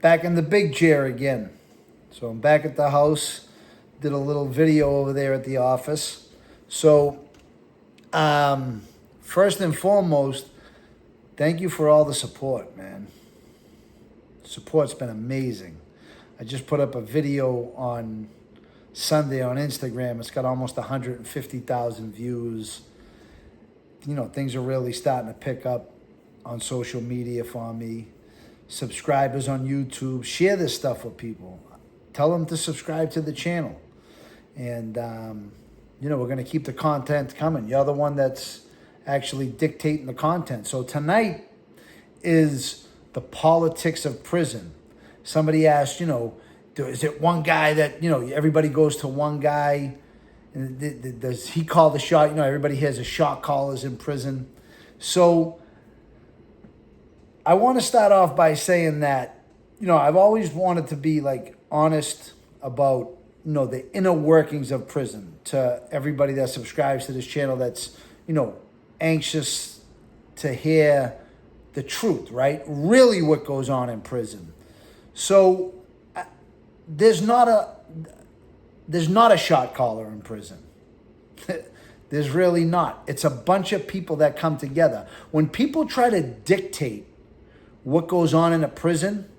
Back in the big chair again. So I'm back at the house. Did a little video over there at the office. So, first and foremost, thank you for all the support, man. Support's been amazing. I just put up a video on Sunday on Instagram. It's got almost 150,000 views. You know, things are really starting to pick up on social media for me. Subscribers on YouTube. Share this stuff with people. Tell them to subscribe to the channel. And, we're going to keep the content coming. You're the one that's actually dictating the content. So tonight is the politics of prison. Somebody asked, is it one guy that, everybody goes to one guy? Does he call the shot? Everybody has a shot callers in prison. So I want to start off by saying that, I've always wanted to be honest about, the inner workings of prison to everybody that subscribes to this channel that's, anxious to hear the truth, right? Really what goes on in prison. So there's not a shot caller in prison. There's really not. It's a bunch of people that come together. When people try to dictate what goes on in a prison,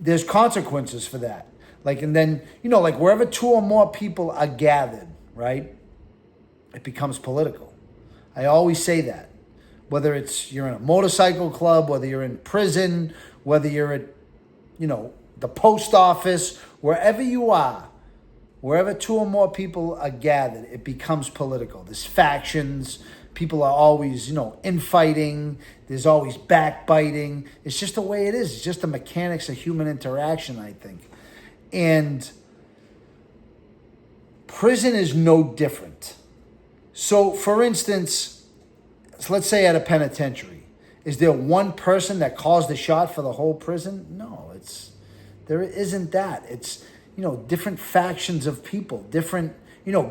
there's consequences for that. And then, wherever two or more people are gathered, right, it becomes political. I always say that. Whether you're in a motorcycle club, whether you're in prison, whether you're at, the post office, wherever you are, wherever two or more people are gathered, it becomes political. There's factions. People are always, infighting. There's always backbiting. It's just the way it is. It's just the mechanics of human interaction, I think. And prison is no different. So, for instance, let's say at a penitentiary, is there one person that calls the shot for the whole prison? No, there isn't that. It's, different factions of people, different,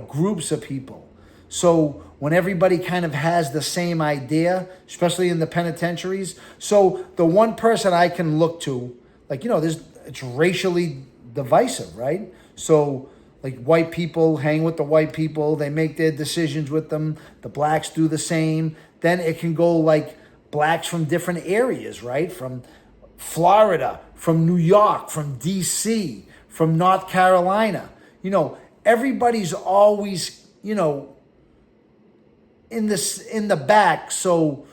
groups of people. So when everybody kind of has the same idea, especially in the penitentiaries, so the one person I can look to, it's racially divisive, right? So white people hang with the white people, they make their decisions with them, the blacks do the same. Then it can go blacks from different areas, right? From Florida, from New York, from DC, from North Carolina. Everybody's always, in the back. So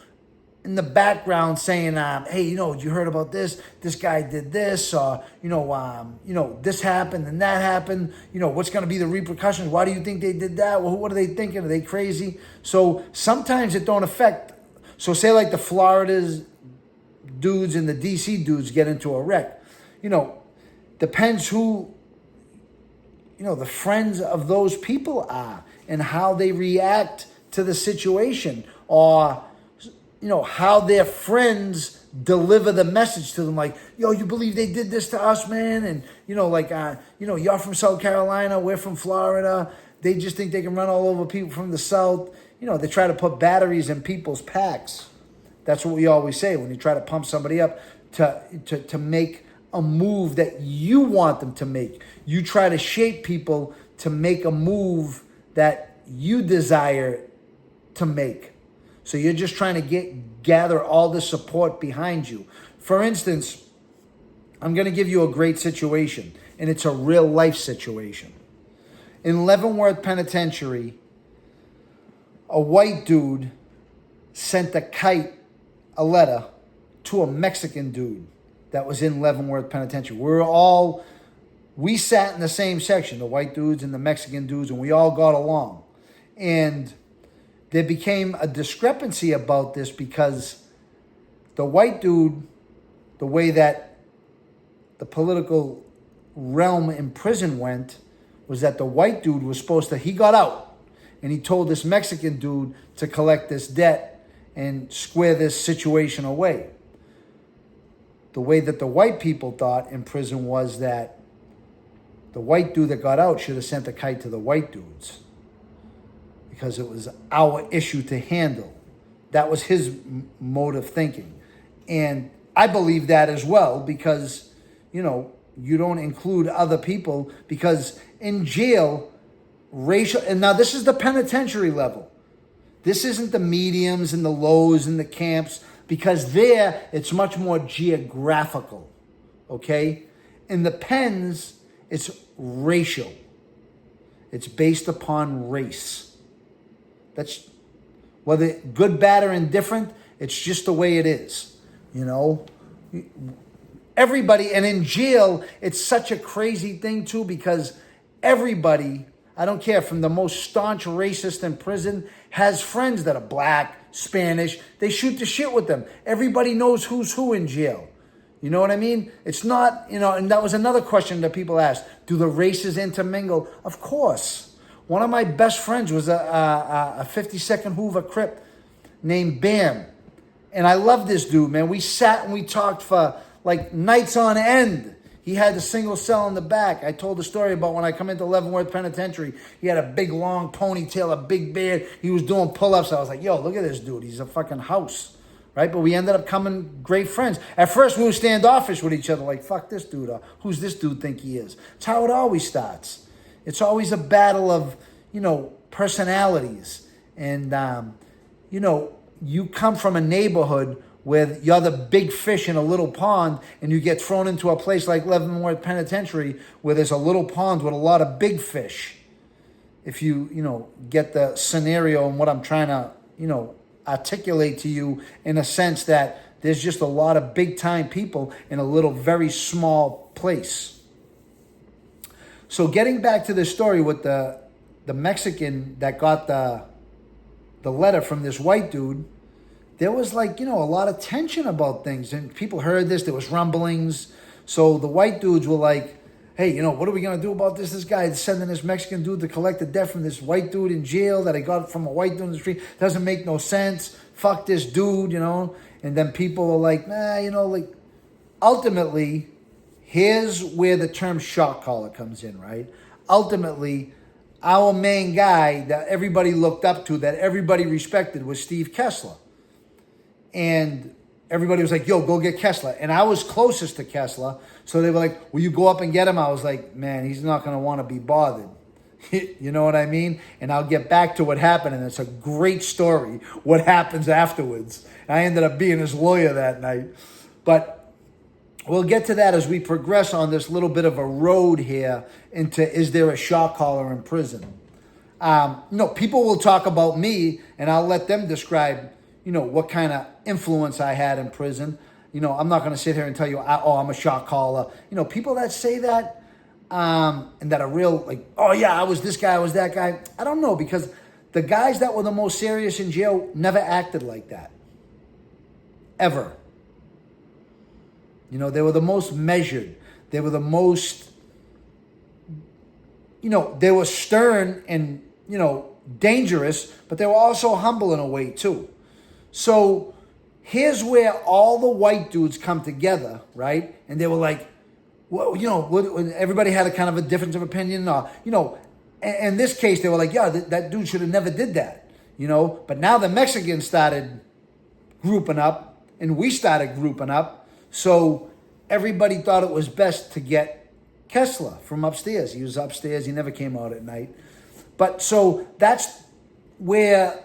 in the background saying, hey, you heard about this? This guy did this, or, this happened and that happened. What's going to be the repercussions? Why do you think they did that? Well, what are they thinking? Are they crazy? So sometimes it don't affect. So say the Florida's dudes and the DC dudes get into a wreck. Depends who, the friends of those people are and how they react to the situation, or how their friends deliver the message to them, yo, you believe they did this to us, man? And, you're from South Carolina, we're from Florida. They just think they can run all over people from the South. They try to put batteries in people's packs. That's what we always say when you try to pump somebody up to make a move that you want them to make. You try to shape people to make a move that you desire to make. So you're just trying to gather all the support behind you. For instance, I'm going to give you a great situation, and it's a real life situation. In Leavenworth Penitentiary, a white dude sent a letter to a Mexican dude that was in Leavenworth Penitentiary. We sat in the same section, the white dudes and the Mexican dudes, and we all got along. And there became a discrepancy about this because the white dude, the way that the political realm in prison went, was that the white dude was he got out, and he told this Mexican dude to collect this debt and square this situation away. The way that the white people thought in prison was that the white dude that got out should have sent the kite to the white dudes because it was our issue to handle. That was his mode of thinking. And I believe that as well because, you don't include other people, because in jail, racial, and now this is the penitentiary level. This isn't the mediums and the lows and the camps, because there it's much more geographical, okay? In the pens, it's racial. It's based upon race. That's, whether good, bad, or indifferent, it's just the way it is, Everybody, and in jail, it's such a crazy thing too, because everybody, I don't care, from the most staunch racist in prison, has friends that are black, Spanish. They shoot the shit with them. Everybody knows who's who in jail. You know what I mean? It's not, and that was another question that people asked. Do the races intermingle? Of course. One of my best friends was a 52nd Hoover Crip named Bam. And I love this dude, man. We sat and we talked for like nights on end. He had the single cell in the back. I told the story about when I come into Leavenworth Penitentiary. He had a big long ponytail, a big beard. He was doing pull-ups. I was like, yo, look at this dude. He's a fucking house, right? But we ended up becoming great friends. At first, we were standoffish with each other, like, fuck this dude. Who's this dude think he is? It's how it always starts. It's always a battle of, personalities. And, you come from a neighborhood where you're the big fish in a little pond, and you get thrown into a place like Leavenworth Penitentiary where there's a little pond with a lot of big fish. If you, get the scenario and what I'm trying to, articulate to you, in a sense that there's just a lot of big time people in a little very small place. So getting back to the story with the Mexican that got the letter from this white dude, there was a lot of tension about things, and people heard this. There was rumblings. So the white dudes were like, hey, what are we going to do about this? This guy is sending this Mexican dude to collect the debt from this white dude in jail that he got from a white dude in the street. Doesn't make no sense. Fuck this dude, And then people were like, ultimately, here's where the term shot caller comes in, right? Ultimately, our main guy that everybody looked up to, that everybody respected, was Steve Kessler. And everybody was like, yo, go get Kessler. And I was closest to Kessler. So they were like, will you go up and get him? I was like, man, he's not going to want to be bothered. You know what I mean? And I'll get back to what happened. And it's a great story, what happens afterwards. I ended up being his lawyer that night. But we'll get to that as we progress on this little bit of a road here into, is there a shot caller in prison? People will talk about me, and I'll let them describe what kind of influence I had in prison. I'm not going to sit here and tell you, I'm a shot caller. People that say that, and that are real, like, oh yeah, I was this guy, I was that guy. I don't know, because the guys that were the most serious in jail never acted like that. Ever. They were the most measured. They were the most, they were stern and, dangerous, but they were also humble in a way too. So here's where all the white dudes come together, right? And they were like, well, everybody had a kind of a difference of opinion. In this case, they were like, yeah, that dude should have never did that, But now the Mexicans started grouping up, and we started grouping up. So everybody thought it was best to get Kessler from upstairs. He was upstairs. He never came out at night. But so that's where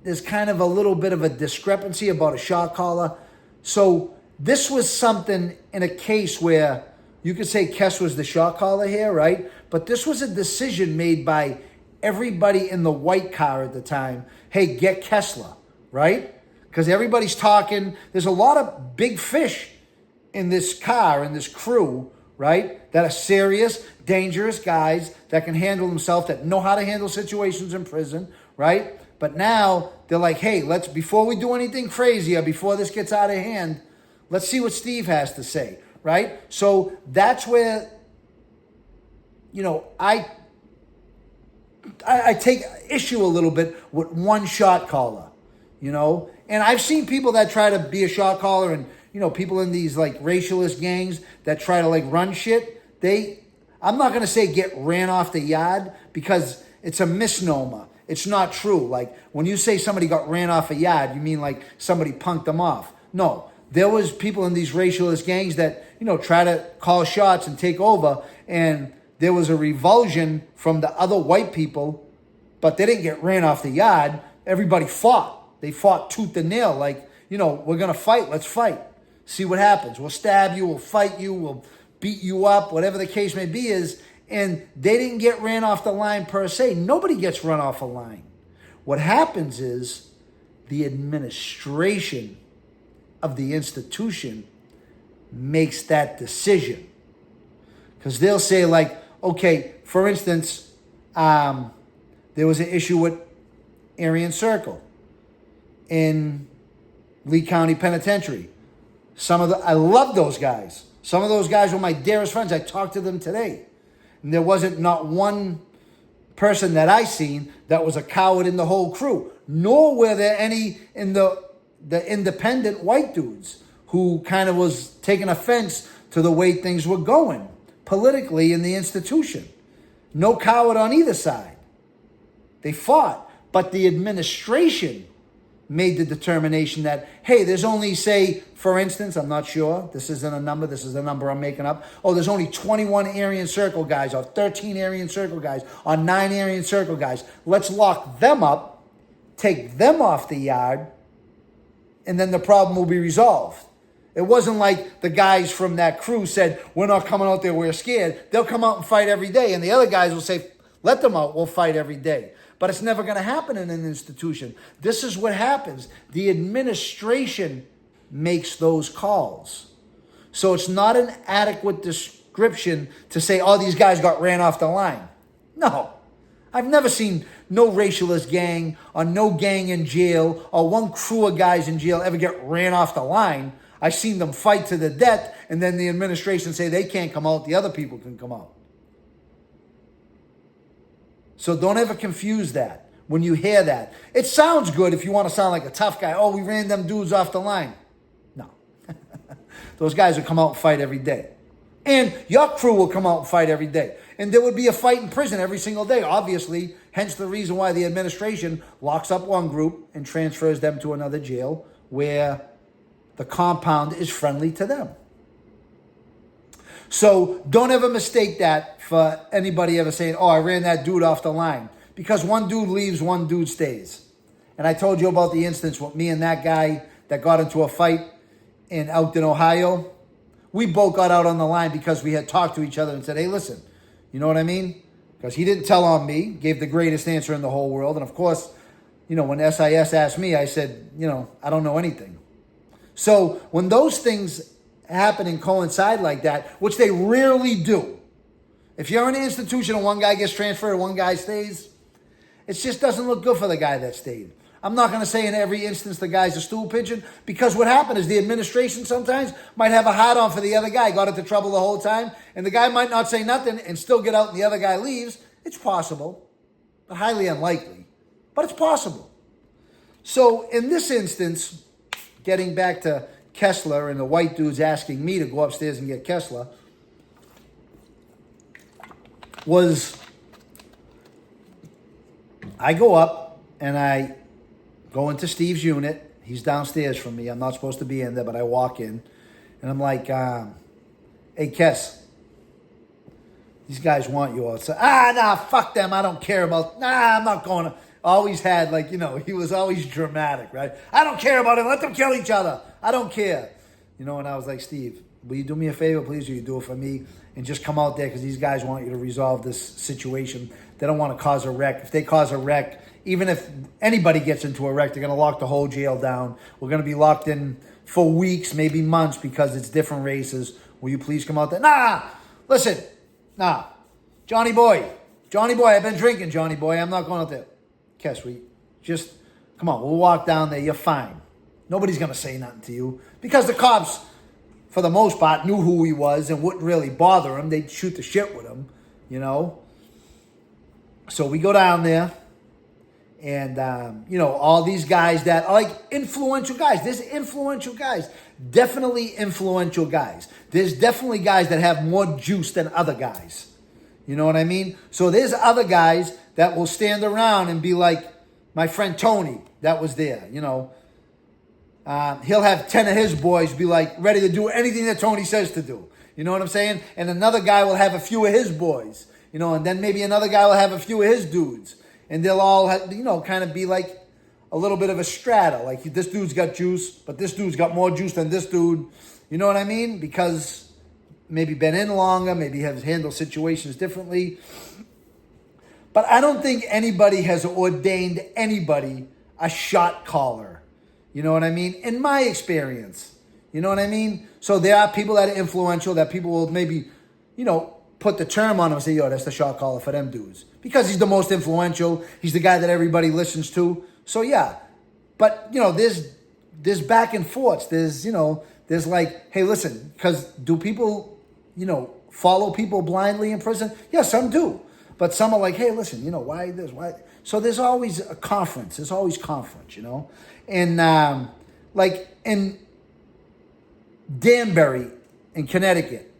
there's kind of a little bit of a discrepancy about a shot caller. So this was something in a case where you could say Kess was the shot caller here, right? But this was a decision made by everybody in the white car at the time. Hey, get Kessler, right? Because everybody's talking. There's a lot of big fish in this car, in this crew, right? That are serious, dangerous guys that can handle themselves, that know how to handle situations in prison, right? But now they're like, hey, before we do anything crazy, or before this gets out of hand, let's see what Steve has to say, right? So that's where, I take issue a little bit with one shot caller, And I've seen people that try to be a shot caller, and, people in these like racialist gangs that try to like run shit. I'm not going to say get ran off the yard, because it's a misnomer. It's not true. Like when you say somebody got ran off a yard, you mean like somebody punked them off. No, there was people in these racialist gangs that, try to call shots and take over. And there was a revulsion from the other white people, but they didn't get ran off the yard. Everybody fought. They fought tooth and nail. Like, we're going to fight. Let's fight. See what happens. We'll stab you. We'll fight you. We'll beat you up. Whatever the case may be is. And they didn't get ran off the line per se. Nobody gets run off a line. What happens is the administration of the institution makes that decision. Because they'll say, like, okay, for instance, there was an issue with Aryan Circle in Lee County Penitentiary. I love those guys. Some of those guys were my dearest friends. I talked to them today. And there wasn't not one person that I seen that was a coward in the whole crew. Nor were there any in the independent white dudes who kind of was taking offense to the way things were going politically in the institution. No coward on either side. They fought. But the administration made the determination that, hey, there's only, say, for instance, I'm not sure, this isn't a number, this is a number I'm making up. Oh, there's only 21 Aryan Circle guys, or 13 Aryan Circle guys, or 9 Aryan Circle guys. Let's lock them up, take them off the yard, and then the problem will be resolved. It wasn't like the guys from that crew said, we're not coming out there, we're scared. They'll come out and fight every day. And the other guys will say, let them out, we'll fight every day. But it's never going to happen in an institution. This is what happens. The administration makes those calls. So it's not an adequate description to say, oh, these guys got ran off the line. No. I've never seen no racialist gang or no gang in jail or one crew of guys in jail ever get ran off the line. I've seen them fight to the death, and then the administration say they can't come out, the other people can come out. So don't ever confuse that when you hear that. It sounds good if you want to sound like a tough guy. Oh, we ran them dudes off the line. No. Those guys will come out and fight every day. And your crew will come out and fight every day. And there would be a fight in prison every single day, obviously. Hence the reason why the administration locks up one group and transfers them to another jail where the compound is friendly to them. So don't ever mistake that for anybody ever saying, oh, I ran that dude off the line. Because one dude leaves, one dude stays. And I told you about the instance with me and that guy that got into a fight in Elkton, Ohio. We both got out on the line because we had talked to each other and said, hey, listen, you know what I mean? Because he didn't tell on me, gave the greatest answer in the whole world. And of course, when SIS asked me, I said, I don't know anything. So when those things happen and coincide like that, which they rarely do, if you're in an institution and one guy gets transferred and one guy stays, it just doesn't look good for the guy that stayed. I'm not going to say in every instance the guy's a stool pigeon, because what happened is the administration sometimes might have a hard on for the other guy, got into trouble the whole time, and the guy might not say nothing and still get out and the other guy leaves. It's possible, but highly unlikely, but it's possible. So in this instance, getting back to Kessler and the white dudes asking me to go upstairs and get Kessler, was I go up and I go into Steve's unit. He's downstairs from me. I'm not supposed to be in there, but I walk in and I'm like, hey, Kess, these guys want you outside. Nah, fuck them. I don't care about, I'm not going to. Always had, he was always dramatic, right? I don't care about it. Let them kill each other. I don't care. And I was like, Steve, will you do me a favor, please? Will you do it for me? And just come out there because these guys want you to resolve this situation. They don't want to cause a wreck. If they cause a wreck, even if anybody gets into a wreck, they're going to lock the whole jail down. We're going to be locked in for weeks, maybe months, because it's different races. Will you please come out there? Listen. Johnny boy, I've been drinking, Johnny boy. I'm not going out there. Kess, come on, we'll walk down there. You're fine. Nobody's going to say nothing to you. Because the cops, for the most part, knew who he was and wouldn't really bother him. They'd shoot the shit with him, So we go down there. And, all these guys that are like influential guys. There's influential guys. Definitely influential guys. There's definitely guys that have more juice than other guys. You know what I mean? So there's other guys that will stand around and be like my friend Tony that was there, he'll have 10 of his boys be like ready to do anything that Tony says to do. You know what I'm saying? And another guy will have a few of his boys, and then maybe another guy will have a few of his dudes. And they'll all, kind of be like a little bit of a strata. Like this dude's got juice, but this dude's got more juice than this dude. You know what I mean? Because maybe been in longer, maybe has handled situations differently. But I don't think anybody has ordained anybody a shot caller. You know what I mean? In my experience. You know what I mean? So there are people that are influential that people will maybe, put the term on him and say, yo, that's the shot caller for them dudes. Because he's the most influential. He's the guy that everybody listens to. So yeah. But, there's back and forths. There's like, hey, listen, because do people, follow people blindly in prison? Yeah, some do. But some are like, hey, listen, why this? Why? So there's always a conference. There's always conference, And like in Danbury in Connecticut,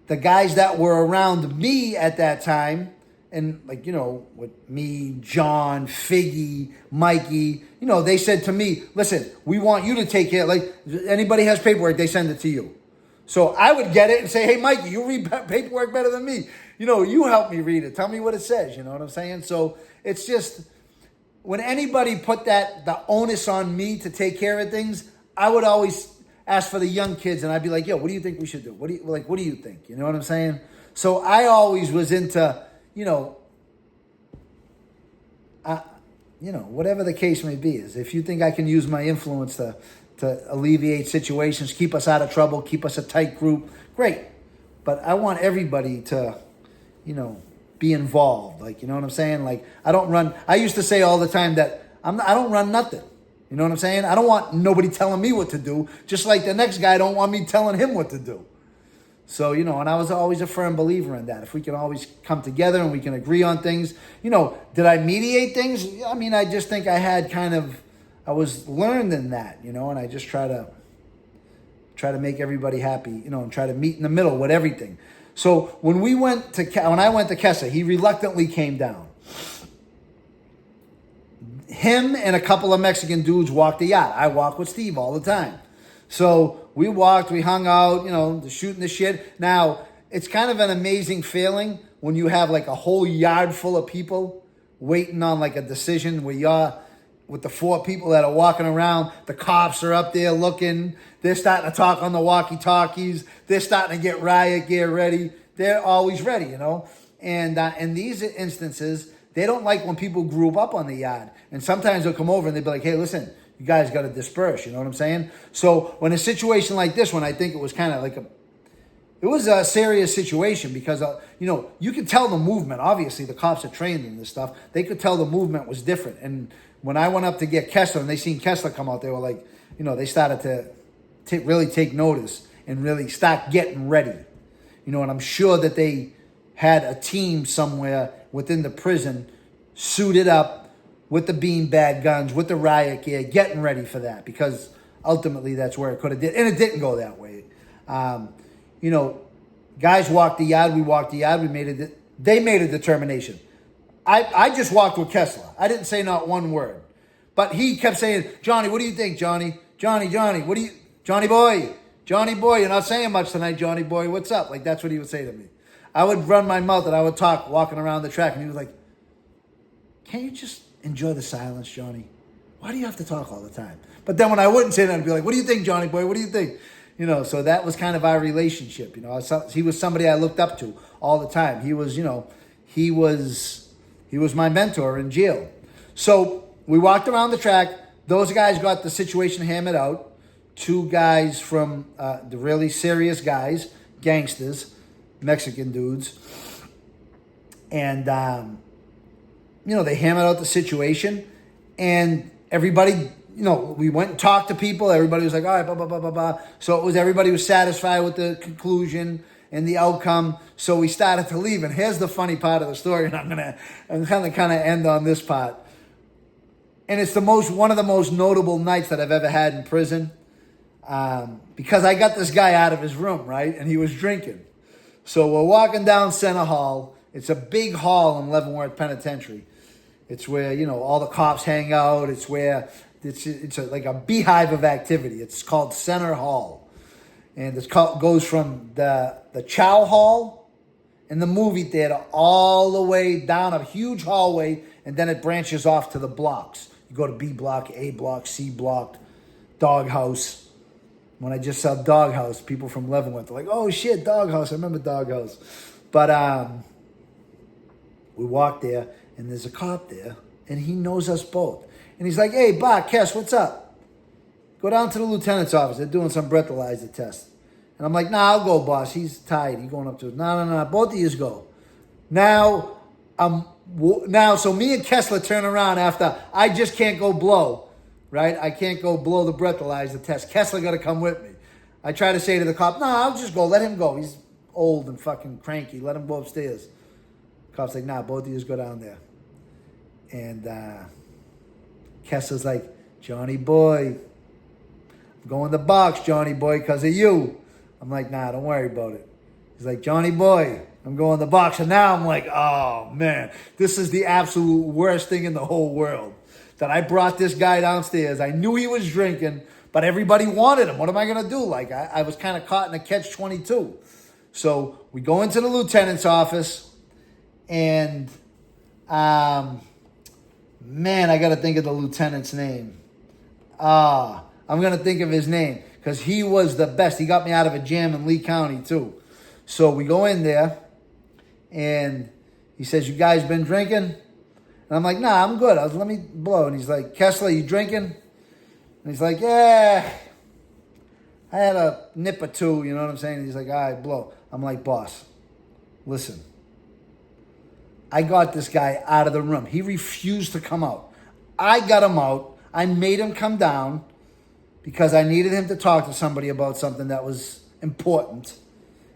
the guys that were around me at that time, and like, with me, John, Figgy, Mikey, they said to me, listen, we want you to take care. Like anybody has paperwork, they send it to you. So I would get it and say, hey, Mikey, you read paperwork better than me. You help me read it. Tell me what it says. You know what I'm saying? So it's just, when anybody put the onus on me to take care of things, I would always ask for the young kids, and I'd be like, yo, what do you think we should do? What do you think? You know what I'm saying? So I always was into, whatever the case may be, is if you think I can use my influence to alleviate situations, keep us out of trouble, keep us a tight group, great. But I want everybody to, be involved. Like, you know what I'm saying? Like, I used to say all the time that I don't run nothing. You know what I'm saying? I don't want nobody telling me what to do, just like the next guy don't want me telling him what to do. So, and I was always a firm believer in that. If we can always come together and we can agree on things, did I mediate things? I mean, I just think I had I was learned in that, and I just try to make everybody happy, and try to meet in the middle with everything. So when I went to Kessa, he reluctantly came down. Him and a couple of Mexican dudes walked the yacht. I walk with Steve all the time. So we walked, we hung out, shooting the shit. Now, it's kind of an amazing feeling when you have like a whole yard full of people waiting on like a decision where you're with the 4 people that are walking around. The cops are up there looking. They're starting to talk on the walkie-talkies. They're starting to get riot gear ready. They're always ready, And in these instances, they don't like when people group up on the yard. And sometimes they'll come over and they'll be like, hey, listen, you guys got to disperse. You know what I'm saying? So when a situation like this one, I think it was kind of like it was a serious situation because, you could tell the movement. Obviously, the cops are trained in this stuff. They could tell the movement was different. And when I went up to get Kessler and they seen Kessler come out, they were like, they started to really take notice and really start getting ready. And I'm sure that they had a team somewhere within the prison suited up with the beanbag guns, with the riot gear, getting ready for that, because ultimately that's where it could have did. And it didn't go that way. Guys walked the yard, we walked the yard, they made a determination. I just walked with Kessler. I didn't say not one word. But he kept saying, Johnny, what do you think, Johnny? Johnny, Johnny boy, you're not saying much tonight, Johnny boy, what's up? Like, that's what he would say to me. I would run my mouth and I would talk walking around the track, and he was like, can't you just enjoy the silence, Johnny? Why do you have to talk all the time? But then when I wouldn't say that, I'd be like, what do you think, Johnny boy? What do you think? So that was kind of our relationship. He was somebody I looked up to all the time. He was my mentor in jail. So we walked around the track. Those guys got the situation hammered out. 2 guys from the really serious guys, gangsters, Mexican dudes. And, they hammered out the situation. And everybody, we went and talked to people. Everybody was like, all right, blah, blah, blah, blah, blah. So everybody was satisfied with the conclusion and the outcome. So we started to leave. And here's the funny part of the story. And I'm going to kind of end on this part. And it's one of the most notable nights that I've ever had in prison. Because I got this guy out of his room, right? And he was drinking. So we're walking down Center Hall. It's a big hall in Leavenworth Penitentiary. It's where, all the cops hang out. It's where like a beehive of activity. It's called Center Hall. And goes from the Chow Hall in the movie theater all the way down a huge hallway, and then it branches off to the blocks. You go to B block, A block, C block, Doghouse. When I just saw Doghouse, people from Leavenworth were like, oh shit, Doghouse. I remember Doghouse. But we walked there, and there's a cop there, and he knows us both. And he's like, hey, Bach, Kes, what's up? Go down to the lieutenant's office. They're doing some breathalyzer test. And I'm like, nah, I'll go, boss. He's tired. He's going up to us. No. Both of you go. Now, so me and Kessler turn around after I just can't go blow, right? I can't go blow the breathalyzer test. Kessler got to come with me. I try to say to the cop, no, I'll just go. Let him go. He's old and fucking cranky. Let him go upstairs. Cop's like, nah, both of you go down there. And Kessler's like, Johnny boy, I'm going to the box, Johnny boy, because of you. I'm like, nah, don't worry about it. He's like, Johnny boy, I'm going to the box. And now I'm like, oh, man, this is the absolute worst thing in the whole world. That I brought this guy downstairs. I knew he was drinking, but everybody wanted him. What am I going to do? Like, I was kind of caught in a catch-22. So we go into the lieutenant's office, and, man, I got to think of the lieutenant's name. I'm going to think of his name because he was the best. He got me out of a jam in Lee County, too. So we go in there, and he says, you guys been drinking? And I'm like, nah, I'm good. Let me blow. And he's like, Kessler, you drinking? And he's like, yeah, I had a nip or two, you know what I'm saying? And he's like, all right, blow. I'm like, boss, listen. I got this guy out of the room. He refused to come out. I got him out. I made him come down because I needed him to talk to somebody about something that was important.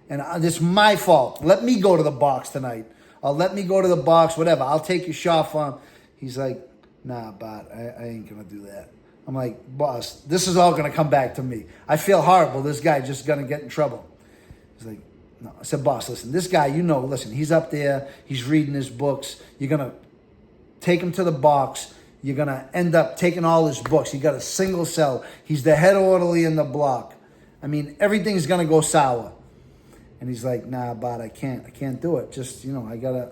And it's my fault. Let me go to the box tonight. Or let me go to the box, whatever. I'll take your shot for him. He's like, nah, Bart, I ain't going to do that. I'm like, boss, this is all going to come back to me. I feel horrible. This guy just going to get in trouble. He's like, no. I said, boss, listen, this guy, listen, he's up there. He's reading his books. You're going to take him to the box. You're going to end up taking all his books. You got a single cell. He's the head orderly in the block. I mean, everything's going to go sour. And he's like, nah, Bart, I can't do it. Just, I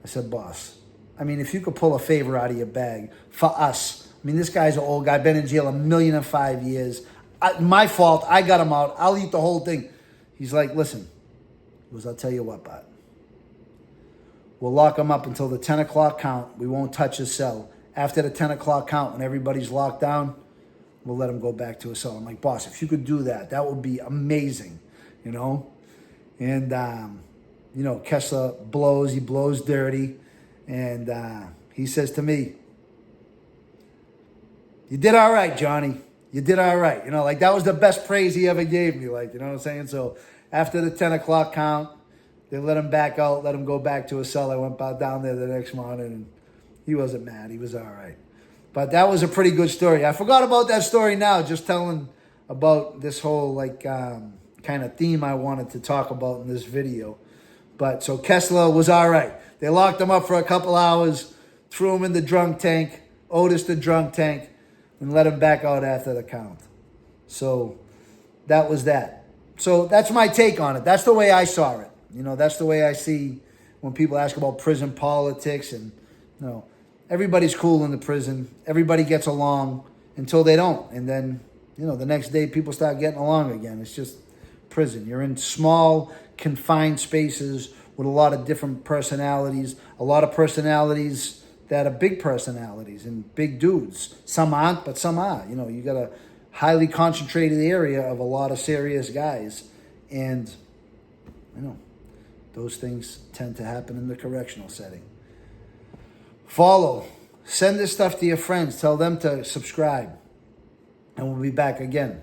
said, boss, I mean, if you could pull a favor out of your bag for us. I mean, this guy's an old guy, been in jail 1,005 years. My fault, I got him out. I'll eat the whole thing. He's like, listen, I'll tell you what, Bart. We'll lock him up until the 10 o'clock count. We won't touch his cell. After the 10 o'clock count, when everybody's locked down, we'll let him go back to his cell. I'm like, boss, if you could do that, that would be amazing, And, Kessler blows. He blows dirty. And he says to me, you did all right, Johnny. You did all right. Like that was the best praise he ever gave me. Like, you know what I'm saying? So after the 10 o'clock count, they let him back out, let him go back to his cell. I went back down there the next morning, and he wasn't mad. He was all right. But that was a pretty good story. I forgot about that story now, just telling about this whole, kind of theme I wanted to talk about in this video. But so Kessler was all right. They locked him up for a couple hours, threw him in the drunk tank, Otis the drunk tank, and let him back out after the count. So that was that. So that's my take on it. That's the way I saw it. That's the way I see when people ask about prison politics. And, everybody's cool in the prison. Everybody gets along until they don't. And then, the next day people start getting along again. It's just prison. You're in small, confined spaces with a lot of different personalities, a lot of personalities that are big personalities and big dudes. Some aren't, but some are. You got a highly concentrated area of a lot of serious guys. And, those things tend to happen in the correctional setting. Follow. Send this stuff to your friends. Tell them to subscribe. And we'll be back again